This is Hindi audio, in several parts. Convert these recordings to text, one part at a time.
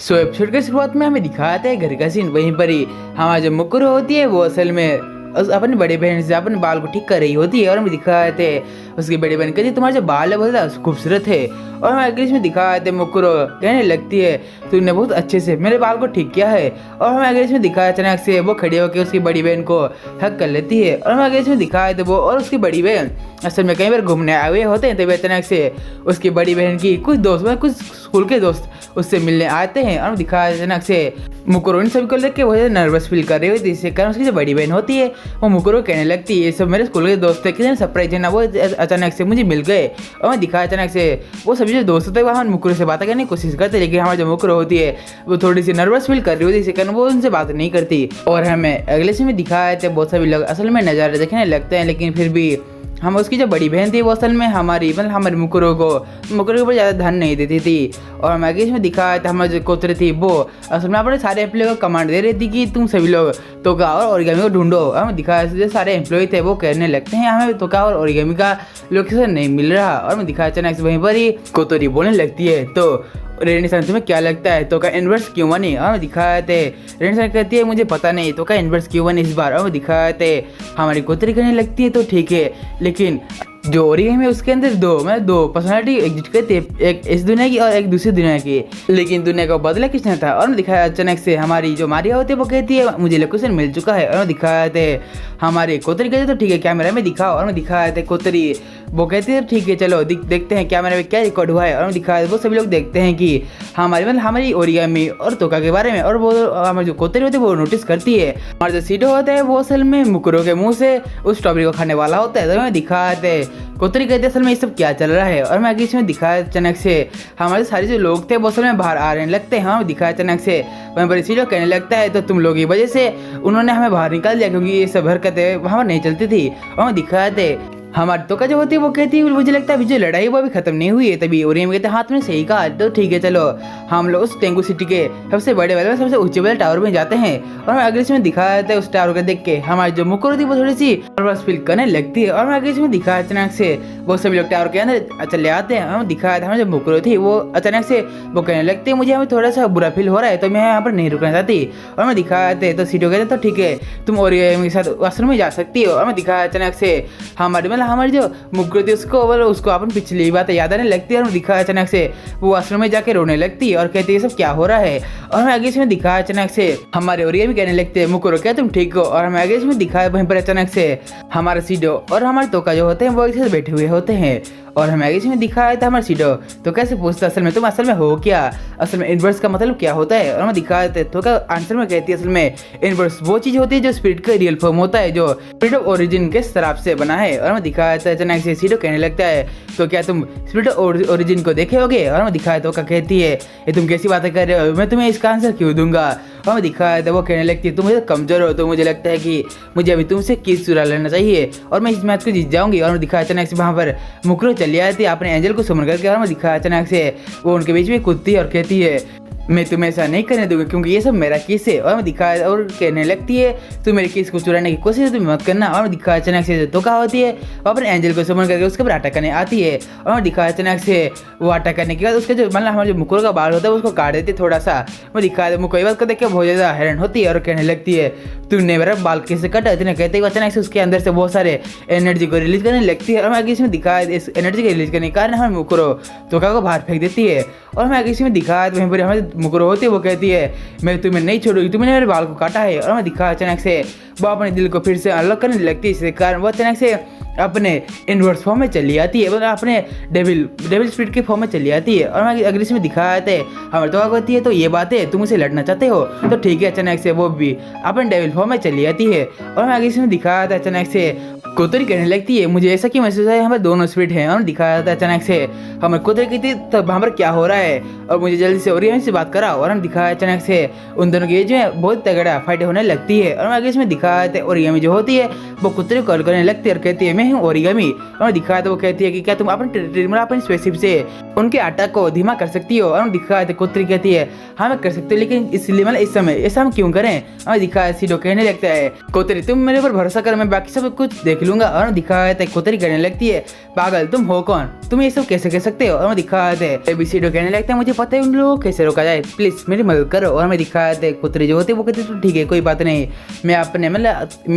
एपिसोड की शुरुआत में हमें दिखाया था घर का सीन। वहीं पर ही हमारा जो मुकुर होती है वो असल में अपनी बड़ी बहन से अपने बाल को ठीक कर रही होती है और हमें दिखाए थे उसकी बड़ी बहन कहती है तुम्हारे जो बाल है बहुत ज़्यादा खूबसूरत है। और हमें इंग्लिश में दिखाए थे मुकुर कहने लगती है तूने बहुत अच्छे से मेरे बाल को ठीक किया है। और हमें इंग्लिश में दिखाया अचानक से वो खड़ी होकर उसकी बड़ी बहन को हक कर लेती है। और हमें इंग्लिश में दिखाए थे वो और उसकी बड़ी बहन असल में कई बार घूमने आए हुए होते हैं, तभी अचानक से उसकी बड़ी बहन की कुछ दोस्त कुछ स्कूल के दोस्त उससे मिलने आते हैं। और दिखाया अचानक से मुकुरो इन सभी को लेकर के वो नर्वस फील कर रही होती है, जिसके कारण उसकी जो बड़ी बहन होती है वो मुकुरो कहने लगती है ये सब मेरे स्कूल के दोस्त थे, कितने सरप्राइज है ना, वो अचानक से मुझे मिल गए। और मैं दिखाया अचानक से वो सभी जो दोस्त होते हैं वहाँ मुकुरो से बातें करने की कोशिश करते, लेकिन हमारी जो मुकुरो होती है वो थोड़ी सी नर्वस फील कर रही होती है, जिसके कारण वो उनसे बात नहीं करती। और हमें अगले सीन में दिखाया थे बहुत सभी लोग असल में नज़ारे देखने लगते हैं, लेकिन फिर भी हम उसकी जो बड़ी बहन थी वो असल में हमारी मुकुरो के ऊपर ज़्यादा ध्यान नहीं देती थी। और हमें आगे इसमें दिखाया था हमारी जो कोतरे थी वो असल में अपने सारे एम्प्लॉय को कमांड दे रही थी कि तुम सभी लोग तोका और ओरिगामी को ढूंढो। हमें दिखाया जो सारे एम्प्लॉय थे वो कहने लगते हैं हमें तोका और ओरिगामी का लोकेशन नहीं मिल रहा। और हमें दिखाया अचानक से वहीं पर ही कोतरी बोलने लगती है तो रेनी-सन तुम्हें क्या लगता है तो का इन्वर्स क्यों बनी। और दिखाए थे रेनी-सन कहती है मुझे पता नहीं तो का इन्वर्स क्यों बनी इस बार। और दिखाए थे हमारी कोतरी करने लगती है तो ठीक है, लेकिन जो ओरिगामी है उसके अंदर दो पर्सनालिटी एग्जिस्ट करती है, एक इस दुनिया की और एक दूसरी दुनिया की, लेकिन दुनिया का बदला किसने था। और दिखाया अचानक से हमारी जो मारिया होती है वो कहती है मुझे लोकेशन मिल चुका है। और दिखाए थे हमारी कोतरी कहती है तो ठीक है कैमरा में दिखाओ। और दिखाए थे कोतरी वो कहती है ठीक है चलो देखते हैं कैमरे में क्या रिकॉर्ड हुआ है। और दिखाया वो सभी लोग देखते हैं कि हमारी ओरिगामी और तोका के बारे में। और वो हमारी जो कोतरी होती है वो नोटिस करती है हमारा जो सीडो होता है वो असल में मुकुरो के मुंह से उस स्ट्रॉबेरी को खाने वाला होता है। तो हमें दिखाए थे कोतरी कहते असल में ये सब क्या चल रहा है। और मैं आगे इसमें दिखाया अचानक से हमारे सारे जो लोग थे वो असल में बाहर आ रहे लगते हैं। हमें दिखाया अचानक से वहीं पर सीडो कहने लगता है तो तुम लोग की वजह से उन्होंने हमें बाहर निकाल दिया क्योंकि ये सब हरकतें वहाँ पर नहीं चलती थी। और हमें दिखाया थे हमारी तोका जो होती है वो कहती है मुझे लगता है अभी जो लड़ाई वो अभी खत्म नहीं हुई है। तभी ओरिगामी कहते हैं हाथ में सही कहा तो ठीक है चलो हम लोग उस टेंगू सिटी के सबसे बड़े वाले सबसे ऊंचे वाले टावर में जाते हैं। और हमें अगले इसमें दिखाया जाता है उस टावर को देख के हमारी जो मुकुरो थी वो थोड़ी सी नर्वस फील करने लगती है। और हमें अगले इसमें दिखाया अचानक से वो सभी लोग टावर के अंदर चले आते हैं। हमें दिखाया था हमारी जो मुकुरो थी वो अचानक से वो कहने लगती है मुझे हमें थोड़ा सा बुरा फील हो रहा है तो मैं यहाँ पर नहीं रुकना चाहती। और हमें दिखाया थे तो सीडो कहते तो ठीक है तुम ओरिगामी के साथ आश्रम में जा सकती हो। और हमें दिखाया अचानक से हमारी जो मुकुरो थी उसको अपन पिछली बात याद आने लगती है। और दिखा अचानक से वो आश्रम में जाके रोने लगती है और कहती है सब क्या हो रहा है। और हमें आगे इसमें दिखा अचानक से हमारे ओरिगामी कहने लगते हैं मुकुरो क्या तुम ठीक हो। और हमें आगे इसमें दिखाया वहीं पर अचानक से हमारा सीडो और हमारे तोका जो होते हैं वो एक साथ बैठे हुए होते हैं। और हमें आगे इसमें दिखाया था हमारा सीडो तो कैसे पूछता असल में तुम असल में हो क्या, असल में इन्वर्स का मतलब क्या होता है। और हमें दिखाया था तो का आंसर में कहती है असल में इन्वर्स वो चीज़ होती है जो स्पिरिट का रियल फॉर्म होता है जो स्पिरिट ऑफ ओरिजिन के शराब से बना है। और हमें दिखाया था अचानक से सीडो कहने लगता है तो क्या तुम स्पिरिट ऑफ ओरिजिन को देखे होगे। और हमें दिखाया तो का कहती है ये तुम कैसी बातें कर रहे हो, मैं तुम्हें इसका आंसर क्यों दूंगा। और हमें दिखाया था वो कहने लगती है तुम मुझे कमजोर हो तो मुझे लगता है कि मुझे अभी तुमसे किस चुरा लेना चाहिए और मैं इस मैच को जीत जाऊंगी। और हमें दिखाया अचानक से वहाँ पर मुकुरो चली आती है अपने एंजल को सुमन करके। और हमें दिखाया अचानक से वो उनके बीच में कूदती है और कहती है मैं तुम्हें ऐसा नहीं करने दूंगी क्योंकि ये सब मेरा केस है। और मैं दिखाया और कहने लगती है तुम मेरे केस को चुराने की कोशिश तुम मत करना। और मैं दिखाया अचानक से तो क्या होती है वो अपने एंजल को सुमन करके उसके ऊपर अटैक करने आती है। और मैं दिखाया अचानक से वो अटैक करने के बाद उसके जो मतलब हमारे जो मुकुरो का बाल होता है उसको काट देती है थोड़ा सा। मैं दिखाया मुकुरो ये बात को देख के बहुत ज़्यादा हैरान होती है और कहने लगती है तुमने मेरा बाल कैसे काटा। इतने कहते हैं अचानक से उसके अंदर से बहुत सारे एनर्जी को रिलीज करने लगती है। और मैं आगे इसमें दिखाया इस एनर्जी को रिलीज करने के कारण हमें मुकुरो तोका को बाहर फेंक देती है। और मैं आगे इसमें दिखाया वहीं पर हमारी मुकुरो होती है वो कहती है मैं तुम्हें नहीं छोड़ूंगी, तुमने मेरे बाल को काटा है। और मैं दिखा अचानक से वो अपने दिल को फिर से अनलॉक करने लगती है, इसके कारण वो अचानक से अपने इनवर्स फॉर्म में चली आती है, मतलब अपने डेविल स्पिरिट के फॉर्म में चली आती है। और मैं अगले इसमें दिखाया जाता है हमारे तो कहती है तो ये बात है तुम उसे लड़ना चाहते हो तो ठीक है। अचानक से वो भी अपने डेविल फॉर्म में चली आती है। और मैं आगे इसमें दिखाया था अचानक से कोतरी कहने लगती है मुझे ऐसा क्यों महसूस है हमारे दोनों स्पिरिट हैं। और दिखाया था अचानक से हमारे कोतरी कहती तो वहाँ पर क्या हो रहा है और मुझे जल्दी से ओरिगामी से बात कराओ। और हम दिखाया अचानक से उन दोनों की जो है बहुत तगड़ा फाइट होने लगती है। और मैं आगे इसमें दिखाया था ओरिगामी जो होती है वो कुत्ते को कॉल करने लगती है और कहती है मैं हूँ ओरिगामी। और दिखाया था वो कहती है कि क्या तुम अपने टेरिटरी में अपने स्पेसशिप से उनके अटैक को धीमा कर सकती हो। और दिखाया था कुत्ते कहती है हाँ मैं कर सकती हूँ, लेकिन इसलिए मतलब इस समय ऐसा हम क्यों करें। और दिखाया सीडो कहने लगता है कोतरी तुम मेरे पर भरोसा कर, मैं बाकी सब कुछ देख लूंगा। और दिखाया था कोतरी कहने लगती है पागल तुम हो कौन, तुम ये सब कैसे कह सकते हो। और दिखाया था सीडो कहने लगता है मुझे पता है उन लोगों को कैसे रोका जाए, प्लीज मेरी मदद करो। और मैं दिखाया था कुतरी जो होती है वो कहती है ठीक है कोई बात नहीं, मैं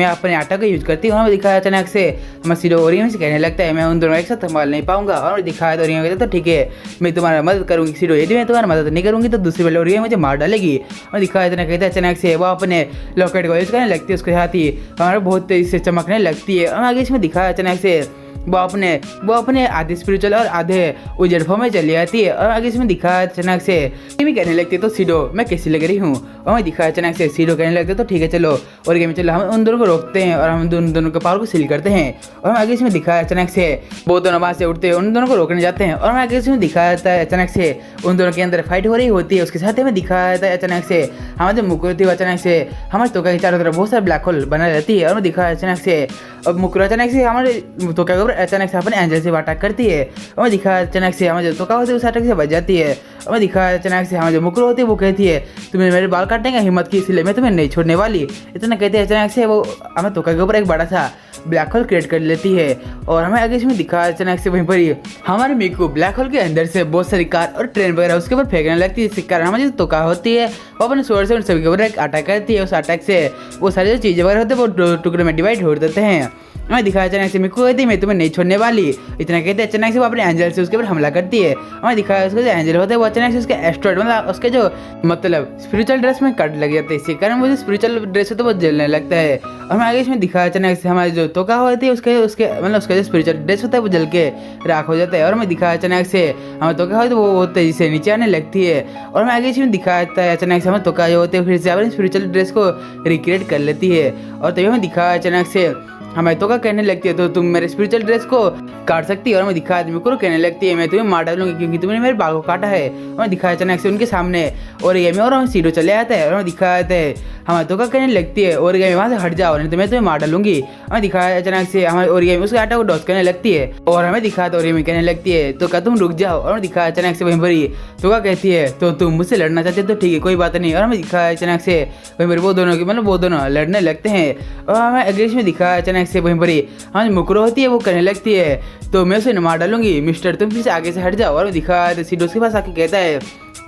अपने आटा का यूज करती हूँ। दिखाया अचानक से मैं सीडो ओरिगामी से कहने लगता है मैं उन दोनों एक साथ संभाल नहीं पाऊंगा। और दिखाया तो ओरिगामी कहता है तो ठीक है मैं तुम्हारा मदद करूंगी सीडो, यदि मैं तुम्हारा मदद नहीं करूंगी तो दूसरी वाली ओरिगामी मुझे मार डालेगी। और दिखाया इतना कहता है अचानक से वो अपने लॉकेट को यूज करने लगती है उसके साथ ही और बहुत तेजी से चमकने लगती है। और आगे इसमें दिखाया अचानक से वो अपने आधे स्पिरिचुअल और आधे उजड़ फॉर्म में चली जाती है। और आगे इसमें दिखाया अचानक से भी कहने लगती है तो सीडो मैं कैसी लग रही हूँ। और मैं दिखाया अचानक से सीडो कहने लगते तो ठीक है चलो और गेम चलो हम उन दोनों को रोकते हैं और हम दोनों के पावर को सील करते हैं। और हम आगे इसमें दिखाया अचानक से वो दोनों वहाँ से उठते हैं उन दोनों को रोकने जाते हैं। और मैं आगे इसमें दिखाया जाता है अचानक से उन दोनों के अंदर फाइट हो रही होती है। उसके साथ हमें दिखाया जाता है अचानक से हमारे जो मुकुर थी वो अचानक से हमारे तोका के चारों तरफ बहुत सारे ब्लैक होल बना रहती है। और मैं दिखाया अचानक से अब मुकुर अचानक से हमारे तोका के ऊपर अचानक से अपने एंजल से अटैक करती है। और मैं दिखाया अचानक से हमारे जो तोका होती है उस अटैक से बच जाती है। और मैं दिखाया अचानक से हमारे जो मुकुर होती है वो कहती है तुम्हें मेरे बाल काटने का हिम्मत की इसलिए मैं तुम्हें नहीं छोड़ने वाली। इतना कहते हैं अचानक से वो हमें तोका के ऊपर एक बड़ा सा ब्लैक होल क्रिएट कर लेती है। और हमें आगे इसमें दिखाया अचानक से वहीं पर ही हमारे मिकू ब्लैक होल के अंदर से बहुत सारी कार और ट्रेन वगैरह उसके ऊपर फेंकने लगती है। इसके कारण हमारी जो तोका होती है वो अपने सोर्स से उन सभी के ऊपर एक अटैक करती है। उस अटैक से वो सारी जो चीज़ें वगैरह होते हैं वो टुकड़े में डिवाइड हो देते हैं। मैं दिखाया अचानक से मिकू कहती है मैं तुम्हें नहीं छोड़ने वाली। इतना कहते हैं अचानक से वो अपने एंजल से उसके ऊपर हमला करती है। मैं दिखाया उसका जो एंजल होता है वो अचानक से उसके एस्ट्रॉइड मतलब उसके जो मतलब स्पिरिचुअल ड्रेस में कट लग जाता है। इसी कारण वो जो स्पिरिचुअल ड्रेस होता है वो जलने लगता है। और मैं आगे इसमें दिखाया अचानक से हमारी जो तोका होती है उसके उसका जो स्पिरिचुअल ड्रेस होता है वो जल के राख हो जाता है। और मैं दिखाया अचानक से हमारी तोका होती है वो तेजी से नीचे आने लगती है। और मैं आगे इसमें दिखाया है अचानक से हमारी तोका जो होती है फिर से अपनी स्पिरिचुअल ड्रेस को रिक्रिएट कर लेती है। और तभी हमें दिखाया अचानक से हमें तो क्या कहने लगती है तो तुम मेरे स्पिरिचुअल ड्रेस को काट सकती है। और मैं दिखाया आदमी को कहने लगती है मैं तुम्हें मार डालूंगी क्योंकि तुमने मेरे बाल को काटा है। और मैं दिखाया अचानक से उनके सामने ओरिगामी और हम सीडो चले आते हैं। और मैं दिखाया जाता है हमें तो क्या कहने लगती है ओरिगामी वहाँ से हट जाओ नहीं तो मैं तुम्हें मार डालूंगी। हमें दिखाया अचानक से हमारे ओरिगामी उसके आटा को डॉस करने लगती है। और हमें दिखाया तो ओरिगामी कहने लगती है तो क्या तुम रुक जाओ। और दिखाया अचानक से वहीं पर ही तो क्या कहती है तो तुम मुझसे लड़ना चाहते हो तो ठीक है कोई बात नहीं। और हमें दिखाया अचानक से वहीं पर वो दोनों की मतलब वो दोनों लड़ने लगते हैं। और हमें अगले में दिखाया अचानक से वहीं पर ही हाँ मुकुरो होती है वो कहने लगती है तो मैं उसे मार डालूंगी मिस्टर तुम फिर से आगे से हट जाओ। और दिखा सीडो के पास आके कहता है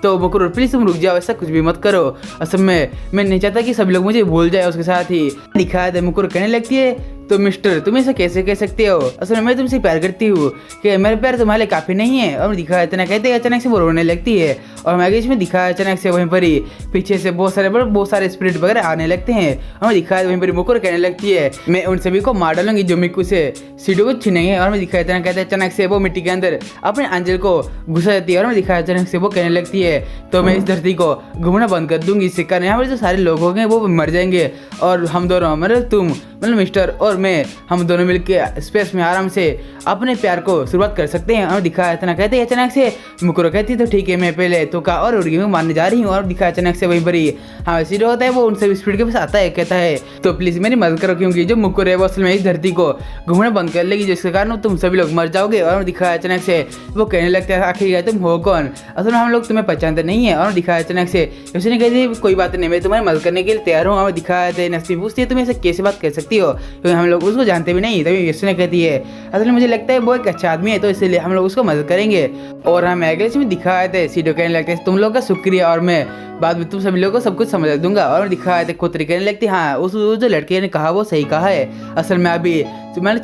तो मुकुरो प्लीज तुम रुक जाओ ऐसा कुछ भी मत करो, असल में मैं नहीं चाहता कि सभी लोग मुझे भूल जाए। उसके साथ ही दिखाया था मुकुरो कहने लगती है तो मिस्टर तुम ऐसा कैसे कह सकते हो, असल में मैं तुमसे प्यार करती हूँ कि मेरे प्यार तुम्हारे लिए काफ़ी नहीं है। और दिखाया इतना कहते अचानक से वो रोने लगती है। और मैगेज में दिखाया अचानक से वहीं पर ही पीछे से बहुत सारे स्पिरिट वगैरह आने लगते हैं। और दिखाया वहीं पर मुकुर कहने लगती है मैं उन सभी को मार डालूंगी जो मिक्कू से सीडो को छीनेंगे। और मैं दिखाया इतना कहते अचानक से वो मिट्टी के अंदर अपने अंजल को घुसा जाती है। और मैं दिखाया अचानक से वो कहने लगती है तो मैं इस धरती को घूमना बंद कर दूंगी, इससे कारण यहाँ पर जो सारे लोग होंगे वो मर जाएंगे और हम दोनों मतलब तुम मतलब मिस्टर और मैं हम दोनों मिलकर स्पेस में आराम से अपने प्यार को शुरुआत कर सकते हैं। और दिखाया इतना कहते हैं अचानक से मुकुरो कहती है तो ठीक है मैं पहले तोका और ओरिगामी को मारने जा रही हूँ। और दिखाया अचानक से वहीं पर ही हाँ सीडो होता है वो उन सभी स्पीड के पास आता है कहता है तो प्लीज़ मेरी मदद करो क्योंकि जो मुकुरो है वो असल में इस धरती को घूमना बंद कर लेगी जिसके कारण तुम सभी लोग मर जाओगे। और दिखाया अचानक से वो कहने लगता है आखिर तुम हो कौन, असल में हम लोग तुम्हें पहचानते नहीं है। और दिखाया अचानक से उसने कहती है कोई बात नहीं मैं तुम्हारी मदद करने के लिए तैयार हूँ। और दिखाया नस्ती पूछती है तुम ऐसे कैसे बात कर सकती हो क्योंकि हम लोग उसको जानते भी नहीं। तभी उसने कहती है असल में मुझे लगता है वो एक अच्छा आदमी है तो इसलिए हम लोग उसको मदद करेंगे। और हम एग्रेस में दिखाए थे सीडो कहने लगते हैं तुम लोग का शुक्रिया और मैं बाद में तुम सभी लोगों को सब कुछ समझा दूंगा। और दिखाया थे खुद कहने लगती हाँ उस जो लड़के ने कहा वो सही कहा है, असल में अभी मैंने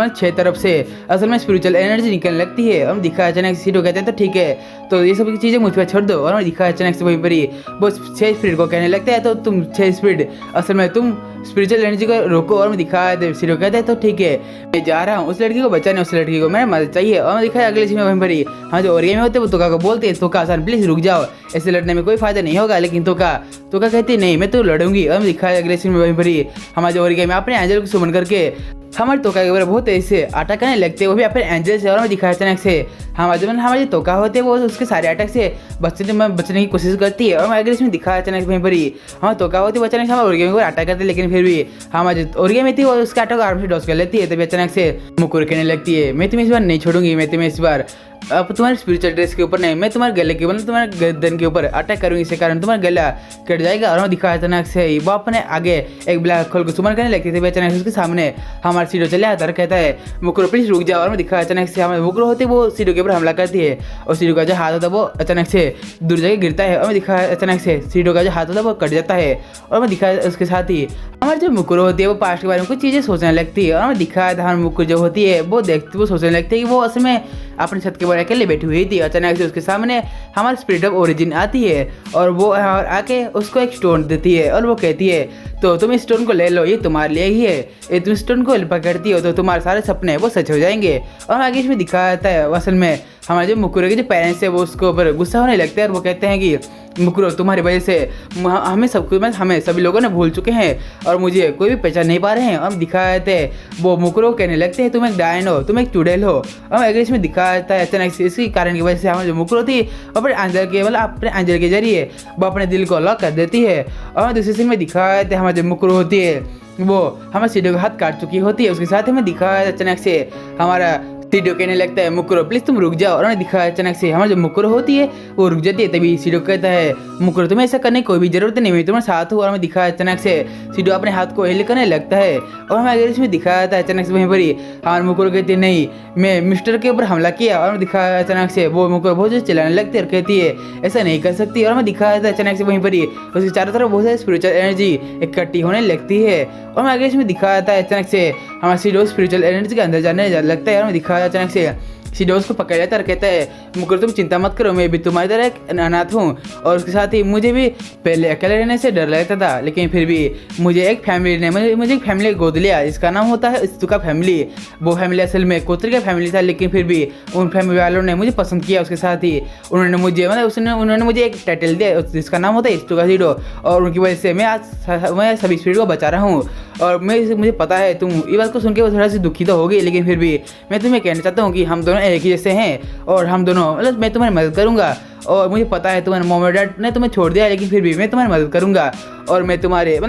6 तरफ से असल में स्पिरिचुअल एनर्जी निकलने लगती है। और दिखाया अचानक सीडो कहते हैं तो ठीक है तो ये सब चीज़ें मुझ पर छोड़ दो। और दिखाया अचानक से वहीं पर ही वो 6 स्पिरिट को कहने लगता है तो तुम 6 स्पिरिट असल में तुम स्पिरिचुअल एनर्जी को रोको। और मैं दिखाया सीडो कहते हैं तो ठीक है मैं जा रहा हूँ उस लड़की को बचाने, उस लड़की को मेरा मदद चाहिए। और मैं दिखाया अगले चीज में वहीं पर ही हाँ जो ओरिगामी होते हैं वो तोका को बोलते हैं तोका आसान प्लीज रुक जाओ ऐसे लड़ने में कोई फायदा नहीं होगा। लेकिन तोका कहती नहीं मैं तो लड़ूंगी। और मैं दिखाया अगले सीन में वहीं पर ही हमारे जो ओरिगामी अपने एंजल को सुमन करके हम हमारे तोका के ऊपर बहुत ऐसे अटैक करने लगते हैं, वो भी अपने एंजल से। और हमें दिखाया अचानक से हमारे जो तोका होते हैं वो उसके सारे अटैक से बचने की कोशिश करती है। और अगर इसमें दिखाया अचानक से वहीं पर ही हमारे तोका होती है, वो अचानक से हमारे ओरिगामी को अटैक करते हैं, लेकिन फिर भी हमारी जो ओरिगामी थी वो उसका अटैक आराम से डॉज कर लेती है। तभी अचानक से मुकुर कहने लगती है, मैं तुम्हें इस बार नहीं छोड़ूंगी, मैं तुम्हें इस बार अब तुम्हारे स्पिरिचुअल ड्रेस के ऊपर नहीं, मैं तुम्हारे गले के ऊपर, तुम्हारे गर्दन के ऊपर अटैक करूंगी, इसके कारण तुम्हारा गला कट जाएगा। और हमें दिखाया अचानक से ही वो अपने आगे एक ब्लैक होल को सुमन करने लगती थी। अचानक से उसके सामने हमारा सीडो चले आता है, कहता है मुकुरो प्लीज रुक जाओ। और हमें दिखाया अचानक से हमारे मुकुरो होते वो सीडो के ऊपर हमला करती है, और सीडो का जो हाथ होता है वो अचानक से दूर जगह गिरता है। और हमें दिखाया अचानक से सीडो का जो हाथ होता है वो कट जाता है। और हमें दिखाया उसके साथ ही हमारी जो मुकुरो होती है वो पास्ट के बारे में कुछ चीज़ें सोचने लगती है। और हमें दिखाया था हमारी मुकुरो जो होती है वो सोचने लगती है कि वो असल में अपने छत के ऊपर अकेले बैठी हुई थी। अचानक से उसके सामने हमारी स्पिरिट ऑफ ओरिजिन आती है, और वो आके उसको एक स्टोन देती है, और वो कहती है तो तुम इस स्टोन को ले लो, ये तुम्हारे लिए ही है, ये तुम स्टोन को पकड़ती हो तो तुम्हारे सारे सपने वो सच हो जाएंगे। और आगे इसमें दिखाया जाता है असल में हमारे जो मुकुरो के जो पेरेंट्स है वो उसके ऊपर गुस्सा होने लगते हैं, और वो कहते हैं कि मुकुरो तुम्हारी वजह से हमें सभी लोगों ने भूल चुके हैं, और मुझे कोई भी पहचान नहीं पा रहे हैं। और दिखाया जाता है वो मुकुरो कहने लगते हैं तुम एक डायन हो, तुम एक चुड़ैल हो। और अगर इसमें दिखाया जाता है अचानक से इसी कारण की वजह से हमारी जो मुकुरो थी अपने अंजल के जरिए वो अपने दिल को लॉक कर देती है। और दूसरे सीन में दिखाया जाता है हमारी जो मुकुरो होती है वो हमारे सीडो का हाथ काट चुकी होती है। उसके साथ ही हमें दिखाया अचानक से हमारा सीडो कहने लगता है मुकुरो प्लीज तुम रुक जाओ। और उन्हें दिखाया अचानक से हमारी जो मुकुरो होती है वो रुक जाती है। तभी सीडो कहता है मुकुरो तुम्हें ऐसा करने की कोई भी जरूरत नहीं, मैं तुम्हारे साथ हूँ। और हमें दिखाया अचानक से सीडो अपने हाथ को हिल करने लगता है, और हमें अगर इसमें दिखाया जाता है अचानक से वहीं पर ही हमारे मुकुरो कहती है नहीं मैं मिस्टर के ऊपर हमला किया। और हमें दिखाया अचानक से वो मुकुरो बहुत ज़्यादा चिल्लाने लगती है और कहती है ऐसा नहीं कर सकती। और हमें दिखाया जाता है अचानक से वहीं पर ही उसके चारों तरफ बहुत सारी स्पिरिचुअल एनर्जी इकट्ठी होने लगती है। और हमें आगे इसमें दिखाया जाता है अचानक से हमारा सीडो स्पिरिचुअल एनर्जी के अंदर जाने लगता है। और हमें दिखाया अचानक से सीडो उसको पकड़ लेता है और कहता है मुकुरो तुम चिंता मत करो, मैं भी तुम्हारी तरह एक अनाथ हूँ। और उसके साथ ही मुझे भी पहले अकेले रहने से डर लगता था, लेकिन फिर भी मुझे एक फैमिली ने मुझे एक फैमिली गोद लिया जिसका नाम होता है इस्तुका फैमिली। वो फैमिली असल में कोतरी का फैमिली था, लेकिन फिर भी उन फैमिली वालों ने मुझे पसंद किया। उसके साथ ही उन्होंने मुझे एक टाइटल दिया जिसका नाम होता है इस्तुका सीडो, और उनकी वजह से मैं सभी स्पिरिट को बचा रहा हूँ। और मुझे पता है तुम ये बात को सुन के वो थोड़ा सी दुखी तो होगी, लेकिन फिर भी मैं तुम्हें कहना चाहता हूँ कि हम दोनों एक ही जैसे हैं, और हम दोनों मतलब मैं तुम्हारी मदद करूँगा। और मुझे पता है तुम्हारे मॉम और डैड ने तुम्हें छोड़ दिया, लेकिन फिर भी मैं तुम्हारी मदद करूँगा, और मैं तुम्हारे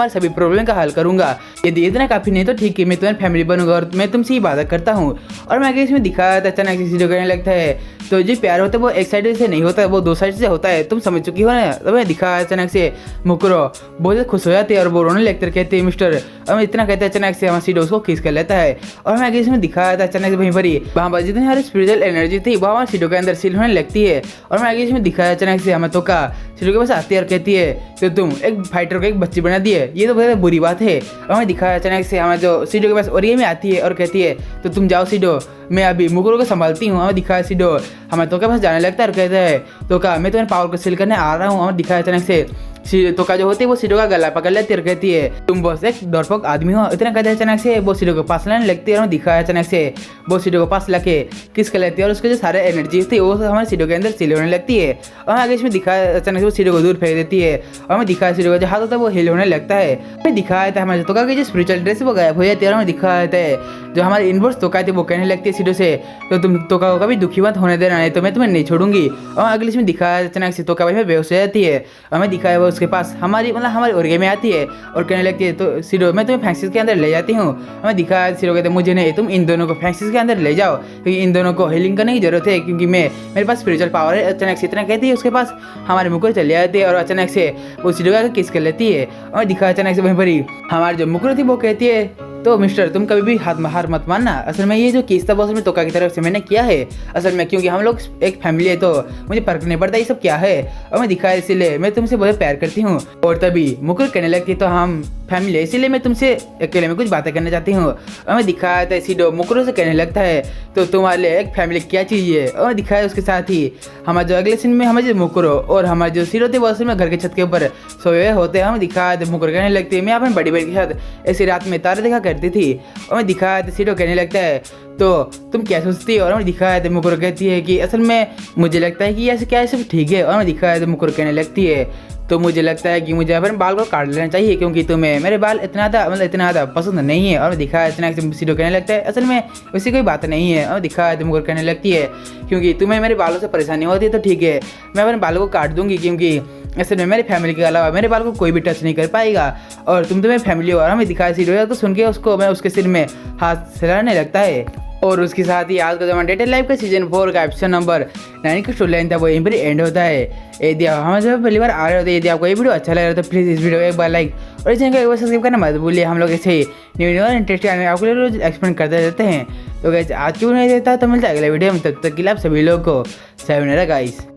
सभी प्रॉब्लम का हल करूँगा। यदि इतना काफ़ी नहीं तो ठीक है, मैं तुम्हारी फैमिली बनूंगा और मैं तुमसे ही इबादत करता हूँ। और मैं आगे इसमें दिखाया था अचानक से सीडो कहने लगता है तो जो प्यार होता है वो एक साइड से नहीं होता है, वो दो साइड से होता है, तुम समझ चुकी हो ना। तो मैं दिखाया अचानक से मुकुरो बहुत ज़्यादा खुश हो जाती है और वो रोने लगते कहते हैं मिस्टर। और इतना कहते हैं अचानक से हमारा सीडो उसको खींच कर लेता है। और मैं आगे इसमें दिखाया था अचानक से वहीं पर ही वहाँ पर जितनी सारी स्पिरिचुअल एनर्जी थी वो हमारे सीडो के अंदर सील होने लगती है। और मैं आगे इसमें दिखाया अचानक से हमें तो का सीडो के पास आती है और कहती है तो तुम एक फाइटर को एक बच्ची बना दी है, ये तो बहुत बुरी बात है। और हमें दिखाया अचानक से हमें जो सीडो के पास और ये में आती है और कहती है तो तुम जाओ सीडो, मैं अभी मुकुरो को संभालती हूँ। हमें दिखाया सीडो हमें तो के पास जाने लगता है और कहता है तो का मैं तुम्हारे पावर को सील करने आ रहा हूँ। हमें दिखाया अचानक से तो का जो होती है वो सीडो का गला पकड़ लेती है और कहती है तुम बस एक डरपोक आदमी हो। इतना कहते हैं अचानक से वो सीडो के पास लाने लगती है और दिखाया अचानक से वो सीडो के पास लाके किस कर लेती है, और उसके जो सारे एनर्जी थी वो हमारे सीडो के अंदर सील होने लगती है। और आगे इसमें दिखाया अचानक से वो सीडो को दूर फेंक देती है, और हमें दिखाया सीडो का जो हाथ होता है वो हिल होने लगता है। हमें दिखाया था हमारे तोका की जो स्पिरिचुअल ड्रेस वो गायब हो जाती है। और हमें दिखाया था जो हमारे इनवर्स तोका थी वो कहने लगती है सीडो से तो तुम तोका को कभी दुखी मत होने देना, नहीं तो मैं तुम्हें नहीं छोड़ूंगी। और अगले इसमें दिखाया अचानक से तोका भाई में बेहोश हो जाती है। हमें दिखाया वो उसके पास हमारी ओरिगे में आती है और कहने लगती है तो सीडो मैं तुम्हें फैंक्सिस के अंदर ले जाती हूँ। हमें दिखाया सीडो कहते मुझे नहीं, तुम इन दोनों को फैंक्सिस के अंदर ले जाओ क्योंकि इन दोनों को हीलिंग करने की जरूरत है, क्योंकि मेरे पास स्पिरिचुअल पावर है। अचानक से इतना कहती है उसके पास हमारे मुकुरो चले जाते हैं और अचानक से वो सीडो का किस कर लेती है। और दिखाया अचानक से वहीं पर ही हमारी जो मुकुरो थी वो कहती है तो मिस्टर तुम कभी भी हार मत मानना, असल में ये जो केस था वो असल में तोका की तरफ से मैंने किया है असल में, क्योंकि हम लोग एक फैमिली है तो मुझे फर्क नहीं पड़ता ये सब क्या है। और मैं दिखाया इसीलिए मैं तुमसे बहुत प्यार करती हूँ। और तभी मुकुरो कहने लगती तो हम फैमिली है इसीलिए मैं तुमसे अकेले में कुछ बातें करना चाहती हूँ। और मैं दिखाया था सीडो मुकुरो से कहने लगता है तो तुम्हारे लिए एक फैमिली क्या चीज़ है। और दिखाया उसके साथ ही हमारे जो अगले सीन में हमारे जो मुकुरो और हमारे जो सीडो थे वो असल में घर के छत के ऊपर सोए हुए होते हैं। हमें दिखाया था मुकुरो कहने लगती है मैं अपनी बड़ी बहन के साथ ऐसी रात में तारे देखा करती थी। और मैं दिखाया था सीडो कहने लगता है तो तुम क्या सोचती हो? और हमें दिखाया तो मुकुर कहती है कि असल में मुझे लगता है कि ऐसे क्या है सब ठीक है। और हमें दिखाया तो मुकुर कहने लगती है तो मुझे लगता है कि मुझे अपने बाल को काट लेना चाहिए क्योंकि तुम्हें मेरे बाल इतना ज़्यादा पसंद नहीं है। और दिखाया इतना सीधो कहने लगता है असल में वैसी कोई बात नहीं है। और दिखाया तो मुकुर कहने लगती है क्योंकि तुम्हें मेरे बालों से परेशानी होती है तो ठीक है, मैं अपने बालों को काट दूंगी क्योंकि असल में मेरी फैमिली के अलावा मेरे बाल को कोई भी टच नहीं कर पाएगा और तुम तो मेरी फैमिली हो। और हमें दिखाया सीधो तो सुन के उसको मैं उसके सिर में हाथ हिलाने लगता है। और उसके साथ ही आज का जो हमारा डेटेड लाइफ का सीजन 4 का एपिसोड नंबर 9 का स्टोरी लाइन था वो यहीं पर एंड होता है। यदि हम जब पहली बार आ रहे होते, यदि आपको ये वीडियो अच्छा लग रहा है तो प्लीज़ इस वीडियो को एक बार लाइक और इस चैनल को एक बार सब्सक्राइब करना मत भूलिए। हम लोग ऐसे न्यू और इंटरेस्टिंग आपके लिए रोज एक्सप्लेन करते रहते हैं। तो गाइस आज क्यों नहीं देता तो मिलता है अगले वीडियो में, तब तक के लिए आप सभी लोग को sayonara गाइस।